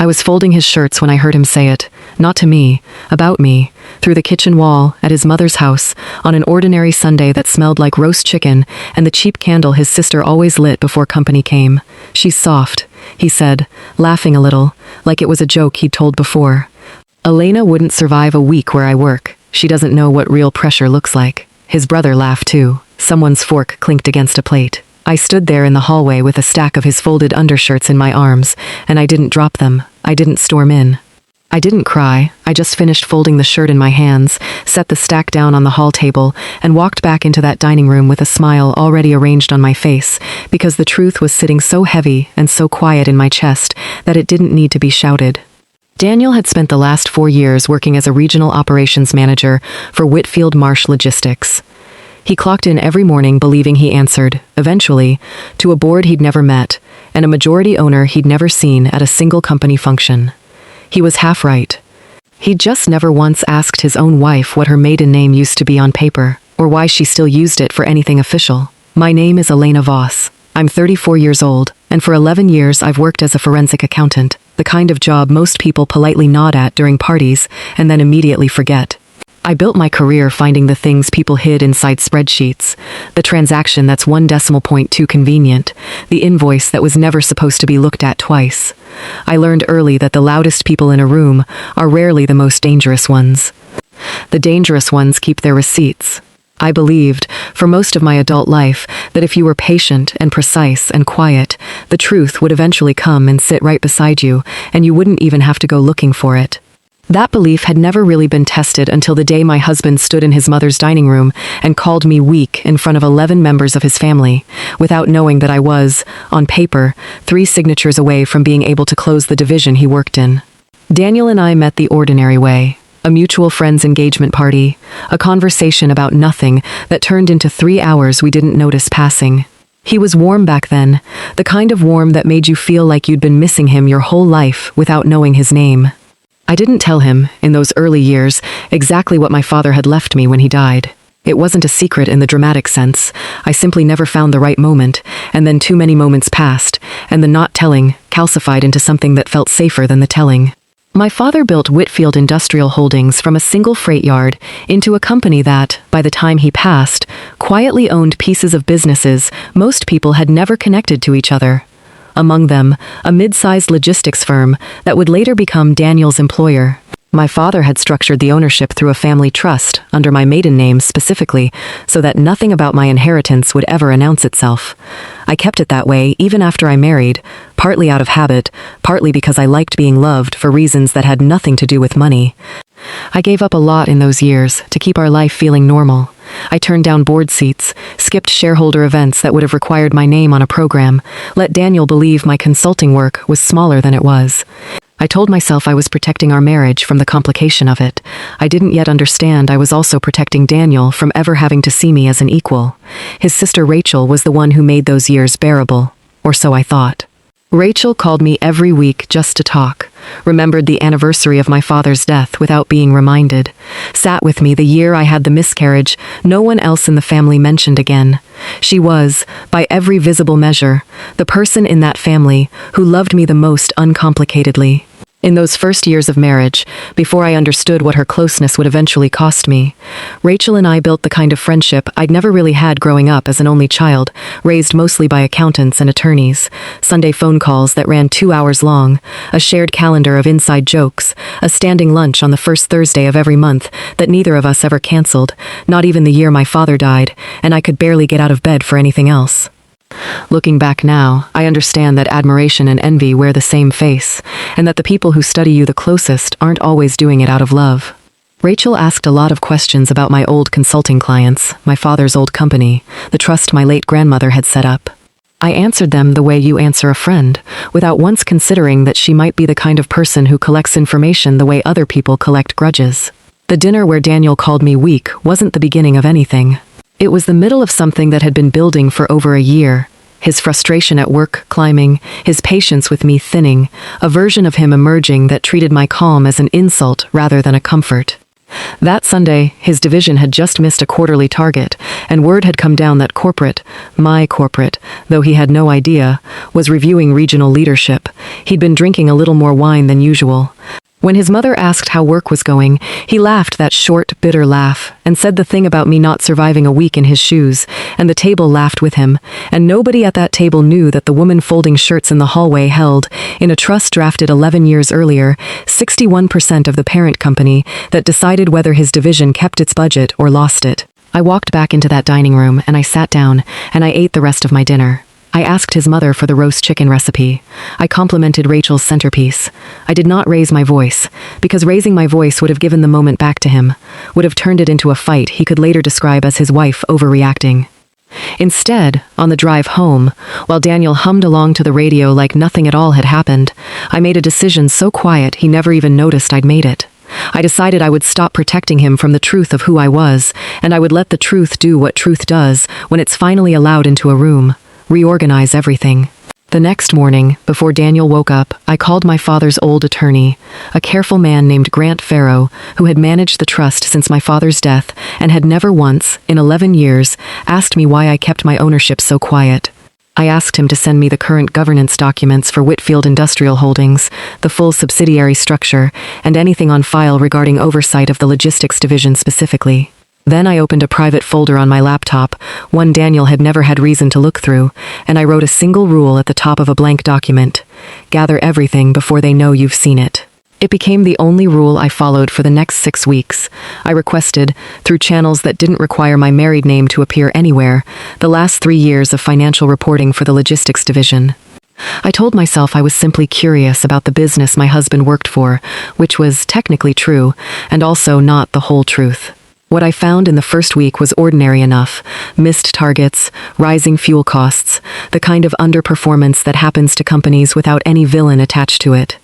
I was folding his shirts when I heard him say it. Not to me, about me, through the kitchen wall, at his mother's house, on an ordinary Sunday that smelled like roast chicken and the cheap candle his sister always lit before company came. "She's soft," he said, laughing a little, like it was a joke he'd told before. "Elena wouldn't survive a week where I work. She doesn't know what real pressure looks like." His brother laughed too. Someone's fork clinked against a plate. I stood there in the hallway with a stack of his folded undershirts in my arms, and I didn't drop them. I didn't storm in. I didn't cry. I just finished folding the shirt in my hands, set the stack down on the hall table, and walked back into that dining room with a smile already arranged on my face, because the truth was sitting so heavy and so quiet in my chest that it didn't need to be shouted. Daniel had spent the last 4 years working as a regional operations manager for Whitfield Marsh Logistics. He clocked in every morning believing he answered, eventually, to a board he'd never met, and a majority owner he'd never seen at a single company function. He was half right. He'd just never once asked his own wife what her maiden name used to be on paper, or why she still used it for anything official. "My name is Elena Voss. I'm 34 years old, and for 11 years I've worked as a forensic accountant, the kind of job most people politely nod at during parties and then immediately forget. I built my career finding the things people hid inside spreadsheets, the transaction that's 1 decimal point too convenient, the invoice that was never supposed to be looked at twice. I learned early that the loudest people in a room are rarely the most dangerous ones. The dangerous ones keep their receipts. I believed, for most of my adult life, that if you were patient and precise and quiet, the truth would eventually come and sit right beside you, and you wouldn't even have to go looking for it. That belief had never really been tested until the day my husband stood in his mother's dining room and called me weak in front of 11 members of his family, without knowing that I was, on paper, 3 signatures away from being able to close the division he worked in. Daniel and I met the ordinary way. A mutual friend's engagement party, a conversation about nothing that turned into 3 hours we didn't notice passing. He was warm back then, the kind of warm that made you feel like you'd been missing him your whole life without knowing his name. I didn't tell him, in those early years, exactly what my father had left me when he died. It wasn't a secret in the dramatic sense. I simply never found the right moment, and then too many moments passed, and the not telling calcified into something that felt safer than the telling. My father built Whitfield Industrial Holdings from a single freight yard into a company that, by the time he passed, quietly owned pieces of businesses most people had never connected to each other. Among them, a mid-sized logistics firm that would later become Daniel's employer. My father had structured the ownership through a family trust, under my maiden name specifically, so that nothing about my inheritance would ever announce itself. I kept it that way even after I married, partly out of habit, partly because I liked being loved for reasons that had nothing to do with money. I gave up a lot in those years to keep our life feeling normal. I turned down board seats, skipped shareholder events that would have required my name on a program, let Daniel believe my consulting work was smaller than it was. I told myself I was protecting our marriage from the complication of it. I didn't yet understand I was also protecting Daniel from ever having to see me as an equal. His sister Rachel was the one who made those years bearable, or so I thought. Rachel called me every week just to talk, remembered the anniversary of my father's death without being reminded, sat with me the year I had the miscarriage no one else in the family mentioned again. She was, by every visible measure, the person in that family who loved me the most uncomplicatedly. In those first years of marriage, before I understood what her closeness would eventually cost me, Rachel and I built the kind of friendship I'd never really had growing up as an only child, raised mostly by accountants and attorneys, Sunday phone calls that ran 2 hours long, a shared calendar of inside jokes, a standing lunch on the first Thursday of every month that neither of us ever canceled, not even the year my father died, and I could barely get out of bed for anything else. Looking back now, I understand that admiration and envy wear the same face, and that the people who study you the closest aren't always doing it out of love. Rachel asked a lot of questions about my old consulting clients, my father's old company, the trust my late grandmother had set up. I answered them the way you answer a friend, without once considering that she might be the kind of person who collects information the way other people collect grudges. The dinner where Daniel called me weak wasn't the beginning of anything. It was the middle of something that had been building for over a year. His frustration at work climbing, his patience with me thinning, a version of him emerging that treated my calm as an insult rather than a comfort. That Sunday, his division had just missed a quarterly target, and word had come down that corporate, my corporate, though he had no idea, was reviewing regional leadership. He'd been drinking a little more wine than usual. When his mother asked how work was going, he laughed that short, bitter laugh, and said the thing about me not surviving a week in his shoes, and the table laughed with him, and nobody at that table knew that the woman folding shirts in the hallway held, in a trust drafted 11 years earlier, 61% of the parent company that decided whether his division kept its budget or lost it. I walked back into that dining room, and I sat down, and I ate the rest of my dinner. I asked his mother for the roast chicken recipe. I complimented Rachel's centerpiece. I did not raise my voice, because raising my voice would have given the moment back to him, would have turned it into a fight he could later describe as his wife overreacting. Instead, on the drive home, while Daniel hummed along to the radio like nothing at all had happened, I made a decision so quiet he never even noticed I'd made it. I decided I would stop protecting him from the truth of who I was, and I would let the truth do what truth does when it's finally allowed into a room. Reorganize everything. The next morning, before Daniel woke up, I called my father's old attorney, a careful man named Grant Farrow, who had managed the trust since my father's death and had never once, in 11 years, asked me why I kept my ownership so quiet. I asked him to send me the current governance documents for Whitfield Industrial Holdings, the full subsidiary structure, and anything on file regarding oversight of the logistics division specifically. Then I opened a private folder on my laptop, one Daniel had never had reason to look through, and I wrote a single rule at the top of a blank document: gather everything before they know you've seen it. It became the only rule I followed for the next 6 weeks. I requested, through channels that didn't require my married name to appear anywhere, the last 3 years of financial reporting for the logistics division. I told myself I was simply curious about the business my husband worked for, which was technically true, and also not the whole truth. What I found in the first week was ordinary enough: missed targets, rising fuel costs, the kind of underperformance that happens to companies without any villain attached to it.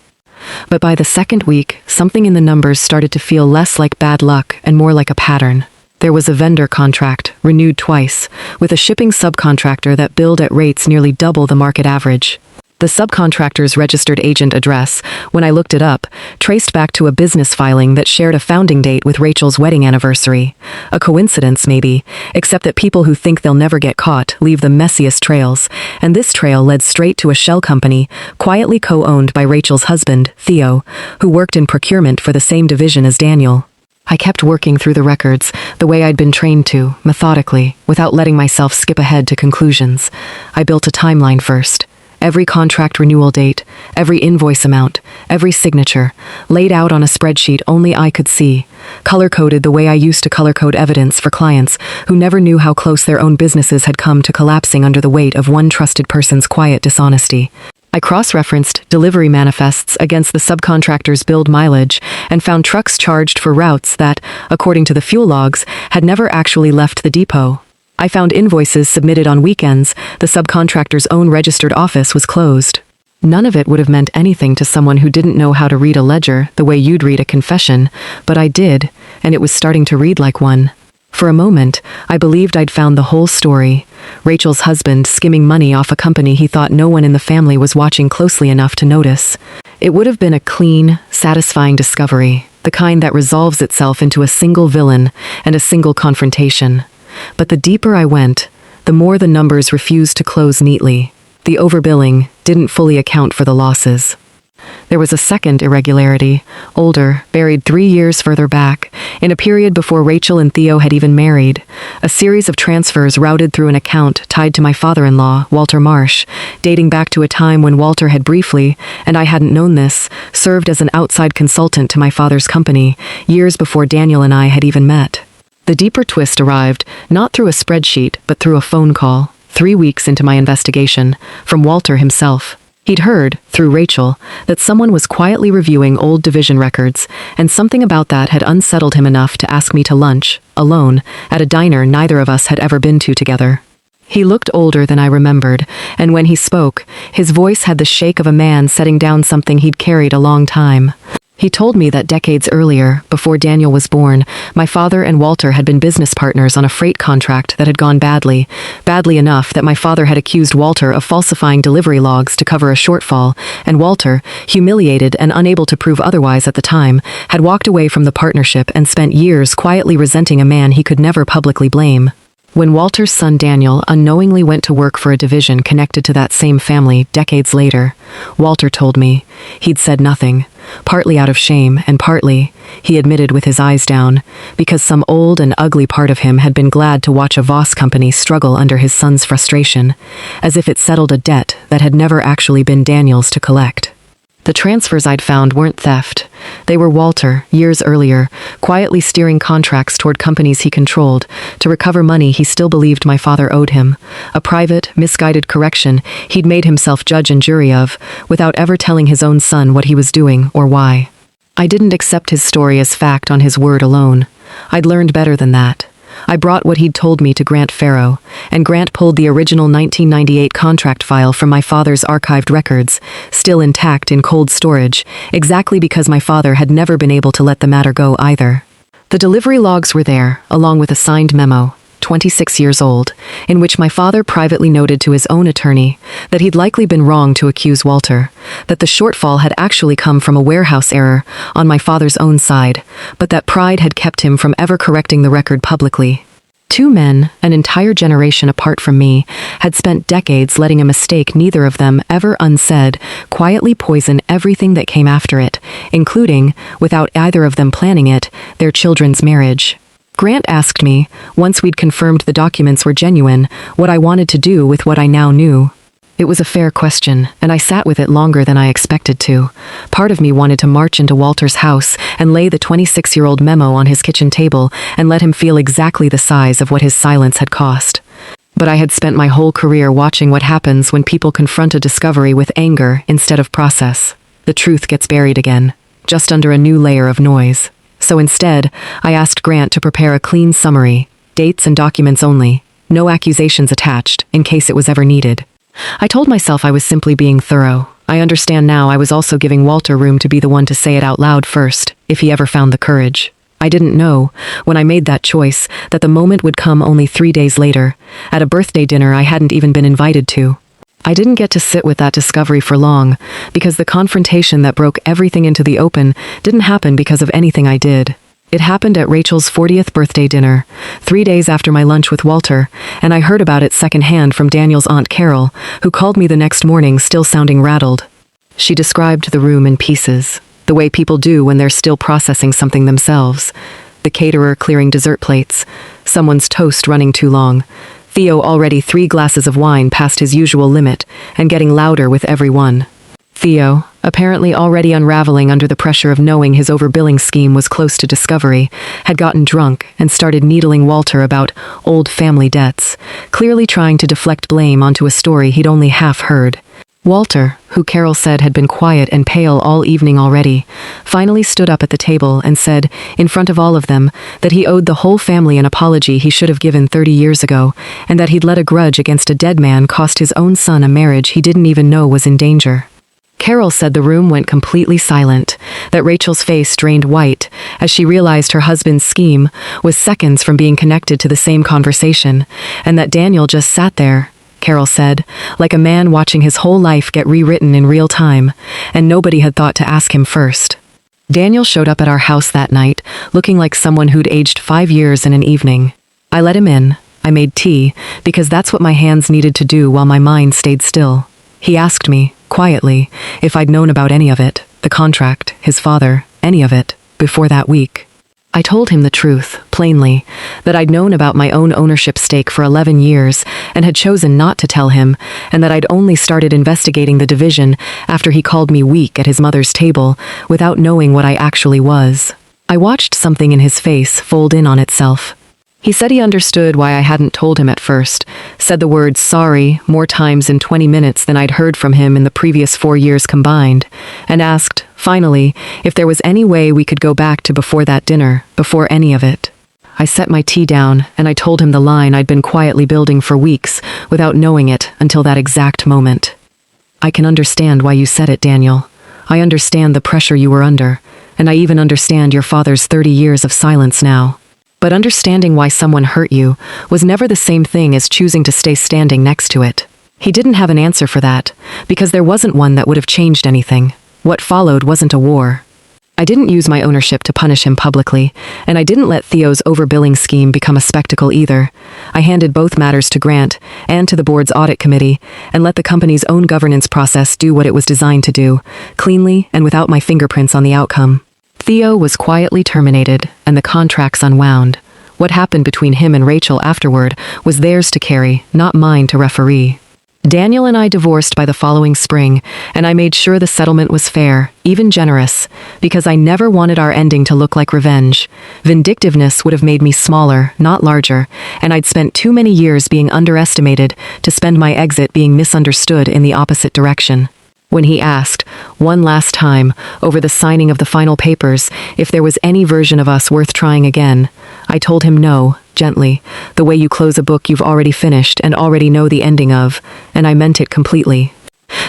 But by the second week, something in the numbers started to feel less like bad luck and more like a pattern. There was a vendor contract, renewed twice, with a shipping subcontractor that billed at rates nearly double the market average. The subcontractor's registered agent address, when I looked it up, traced back to a business filing that shared a founding date with Rachel's wedding anniversary. A coincidence, maybe, except that people who think they'll never get caught leave the messiest trails, and this trail led straight to a shell company, quietly co-owned by Rachel's husband, Theo, who worked in procurement for the same division as Daniel. I kept working through the records, the way I'd been trained to, methodically, without letting myself skip ahead to conclusions. I built a timeline first. Every contract renewal date, every invoice amount, every signature, laid out on a spreadsheet only I could see, color-coded the way I used to color-code evidence for clients who never knew how close their own businesses had come to collapsing under the weight of one trusted person's quiet dishonesty. I cross-referenced delivery manifests against the subcontractor's billed mileage and found trucks charged for routes that, according to the fuel logs, had never actually left the depot. I found invoices submitted on weekends. The subcontractor's own registered office was closed. None of it would have meant anything to someone who didn't know how to read a ledger the way you'd read a confession, but I did, and it was starting to read like one. For a moment, I believed I'd found the whole story. Rachel's husband skimming money off a company he thought no one in the family was watching closely enough to notice. It would have been a clean, satisfying discovery, the kind that resolves itself into a single villain and a single confrontation. But the deeper I went, the more the numbers refused to close neatly. The overbilling didn't fully account for the losses. There was a second irregularity, older, buried 3 years further back, in a period before Rachel and Theo had even married. A series of transfers routed through an account tied to my father-in-law, Walter Marsh, dating back to a time when Walter had briefly, and I hadn't known this, served as an outside consultant to my father's company, years before Daniel and I had even met. The deeper twist arrived, not through a spreadsheet, but through a phone call, 3 weeks into my investigation, from Walter himself. He'd heard, through Rachel, that someone was quietly reviewing old division records, and something about that had unsettled him enough to ask me to lunch, alone, at a diner neither of us had ever been to together. He looked older than I remembered, and when he spoke, his voice had the shake of a man setting down something he'd carried a long time. He told me that decades earlier, before Daniel was born, my father and Walter had been business partners on a freight contract that had gone badly enough that my father had accused Walter of falsifying delivery logs to cover a shortfall, and Walter, humiliated and unable to prove otherwise at the time, had walked away from the partnership and spent years quietly resenting a man he could never publicly blame. When Walter's son Daniel unknowingly went to work for a division connected to that same family decades later, Walter told me he'd said nothing, partly out of shame and partly, he admitted with his eyes down, because some old and ugly part of him had been glad to watch a Voss company struggle under his son's frustration, as if it settled a debt that had never actually been Daniel's to collect. The transfers I'd found weren't theft. They were Walter, years earlier, quietly steering contracts toward companies he controlled to recover money he still believed my father owed him, a private, misguided correction he'd made himself judge and jury of, without ever telling his own son what he was doing or why. I didn't accept his story as fact on his word alone. I'd learned better than that. I brought what he'd told me to Grant Farrow, and Grant pulled the original 1998 contract file from my father's archived records, still intact in cold storage, exactly because my father had never been able to let the matter go either. The delivery logs were there, along with a signed memo, 26 years old, in which my father privately noted to his own attorney that he'd likely been wrong to accuse Walter, that the shortfall had actually come from a warehouse error on my father's own side, but that pride had kept him from ever correcting the record publicly. Two men, an entire generation apart from me, had spent decades letting a mistake neither of them ever unsaid quietly poison everything that came after it, including, without either of them planning it, their children's marriage. Grant asked me, once we'd confirmed the documents were genuine, what I wanted to do with what I now knew. It was a fair question, and I sat with it longer than I expected to. Part of me wanted to march into Walter's house and lay the 26-year-old memo on his kitchen table and let him feel exactly the size of what his silence had cost. But I had spent my whole career watching what happens when people confront a discovery with anger instead of process. The truth gets buried again, just under a new layer of noise. So instead, I asked Grant to prepare a clean summary, dates and documents only, no accusations attached, in case it was ever needed. I told myself I was simply being thorough. I understand now I was also giving Walter room to be the one to say it out loud first, if he ever found the courage. I didn't know, when I made that choice, that the moment would come only 3 days later, at a birthday dinner I hadn't even been invited to. I didn't get to sit with that discovery for long, because the confrontation that broke everything into the open didn't happen because of anything I did. It happened at Rachel's 40th birthday dinner, 3 days after my lunch with Walter, and I heard about it secondhand from Daniel's Aunt Carol, who called me the next morning still sounding rattled. She described the room in pieces, the way people do when they're still processing something themselves. The caterer clearing dessert plates, someone's toast running too long, Theo already 3 glasses of wine past his usual limit, and getting louder with every one. Theo, apparently already unraveling under the pressure of knowing his overbilling scheme was close to discovery, had gotten drunk and started needling Walter about old family debts, clearly trying to deflect blame onto a story he'd only half heard. Walter, who Carol said had been quiet and pale all evening already, finally stood up at the table and said, in front of all of them, that he owed the whole family an apology he should have given 30 years ago, and that he'd let a grudge against a dead man cost his own son a marriage he didn't even know was in danger. Carol said the room went completely silent, that Rachel's face drained white as she realized her husband's scheme was seconds from being connected to the same conversation, and that Daniel just sat there, Carol said, like a man watching his whole life get rewritten in real time, and nobody had thought to ask him first. Daniel showed up at our house that night, looking like someone who'd aged 5 years in an evening. I let him in. I made tea, because that's what my hands needed to do while my mind stayed still. He asked me, quietly, if I'd known about any of it, the contract, his father, any of it, before that week. I told him the truth, plainly, that I'd known about my own ownership stake for 11 years and had chosen not to tell him, and that I'd only started investigating the division after he called me weak at his mother's table, without knowing what I actually was. I watched something in his face fold in on itself. He said he understood why I hadn't told him at first, said the word sorry more times in 20 minutes than I'd heard from him in the previous 4 years combined, and asked, finally, if there was any way we could go back to before that dinner, before any of it. I set my tea down, and I told him the line I'd been quietly building for weeks, without knowing it until that exact moment. I can understand why you said it, Daniel. I understand the pressure you were under, and I even understand your father's 30 years of silence now. But understanding why someone hurt you was never the same thing as choosing to stay standing next to it. He didn't have an answer for that, because there wasn't one that would have changed anything. What followed wasn't a war. I didn't use my ownership to punish him publicly, and I didn't let Theo's overbilling scheme become a spectacle either. I handed both matters to Grant and to the board's audit committee, and let the company's own governance process do what it was designed to do, cleanly and without my fingerprints on the outcome. Theo was quietly terminated, and the contracts unwound. What happened between him and Rachel afterward was theirs to carry, not mine to referee. Daniel and I divorced by the following spring, and I made sure the settlement was fair, even generous, because I never wanted our ending to look like revenge. Vindictiveness would have made me smaller, not larger, and I'd spent too many years being underestimated to spend my exit being misunderstood in the opposite direction. When he asked, one last time, over the signing of the final papers, if there was any version of us worth trying again, I told him no, gently, the way you close a book you've already finished and already know the ending of, and I meant it completely.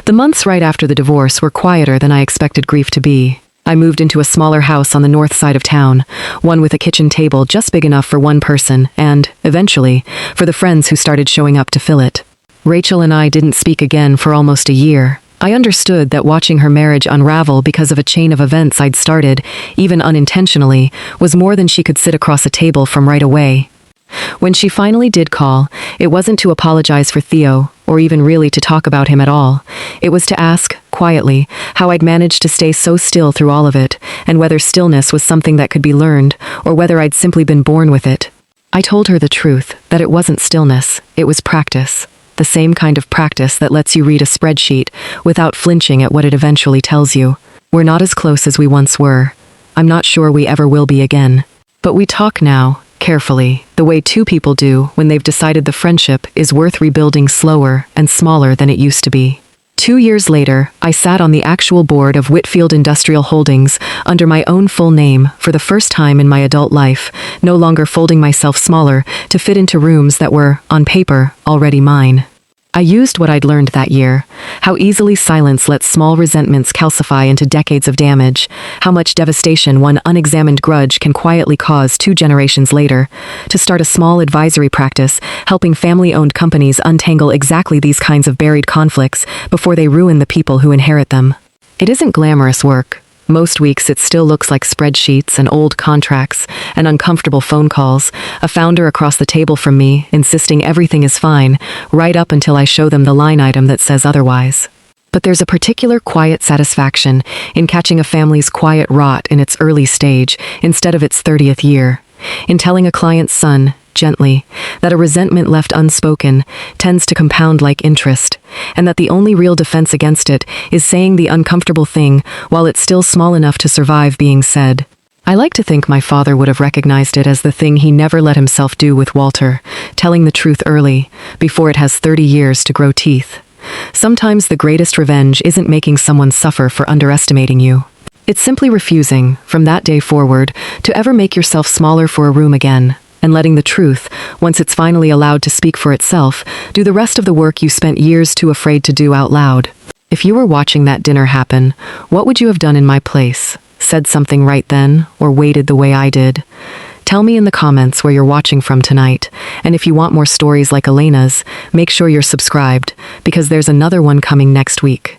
The months right after the divorce were quieter than I expected grief to be. I moved into a smaller house on the north side of town, one with a kitchen table just big enough for one person and, eventually, for the friends who started showing up to fill it. Rachel and I didn't speak again for almost a year. I understood that watching her marriage unravel because of a chain of events I'd started, even unintentionally, was more than she could sit across a table from right away. When she finally did call, it wasn't to apologize for Theo, or even really to talk about him at all. It was to ask, quietly, how I'd managed to stay so still through all of it, and whether stillness was something that could be learned, or whether I'd simply been born with it. I told her the truth, that it wasn't stillness, it was practice. The same kind of practice that lets you read a spreadsheet without flinching at what it eventually tells you. We're not as close as we once were. I'm not sure we ever will be again. But we talk now, carefully, the way two people do when they've decided the friendship is worth rebuilding slower and smaller than it used to be. 2 years later, I sat on the actual board of Whitfield Industrial Holdings under my own full name for the first time in my adult life, no longer folding myself smaller to fit into rooms that were, on paper, already mine. I used what I'd learned that year, how easily silence lets small resentments calcify into decades of damage, how much devastation one unexamined grudge can quietly cause 2 generations later, to start a small advisory practice helping family-owned companies untangle exactly these kinds of buried conflicts before they ruin the people who inherit them. It isn't glamorous work. Most weeks it still looks like spreadsheets and old contracts and uncomfortable phone calls, a founder across the table from me insisting everything is fine, right up until I show them the line item that says otherwise. But there's a particular quiet satisfaction in catching a family's quiet rot in its early stage instead of its 30th year, in telling a client's son, gently, that a resentment left unspoken tends to compound like interest, and that the only real defense against it is saying the uncomfortable thing while it's still small enough to survive being said. I like to think my father would have recognized it as the thing he never let himself do with Walter, telling the truth early, before it has 30 years to grow teeth. Sometimes the greatest revenge isn't making someone suffer for underestimating you. It's simply refusing, from that day forward, to ever make yourself smaller for a room again, and letting the truth, once it's finally allowed to speak for itself, do the rest of the work you spent years too afraid to do out loud. If you were watching that dinner happen, what would you have done in my place? Said something right then, or waited the way I did? Tell me in the comments where you're watching from tonight, and if you want more stories like Elena's, make sure you're subscribed, because there's another one coming next week.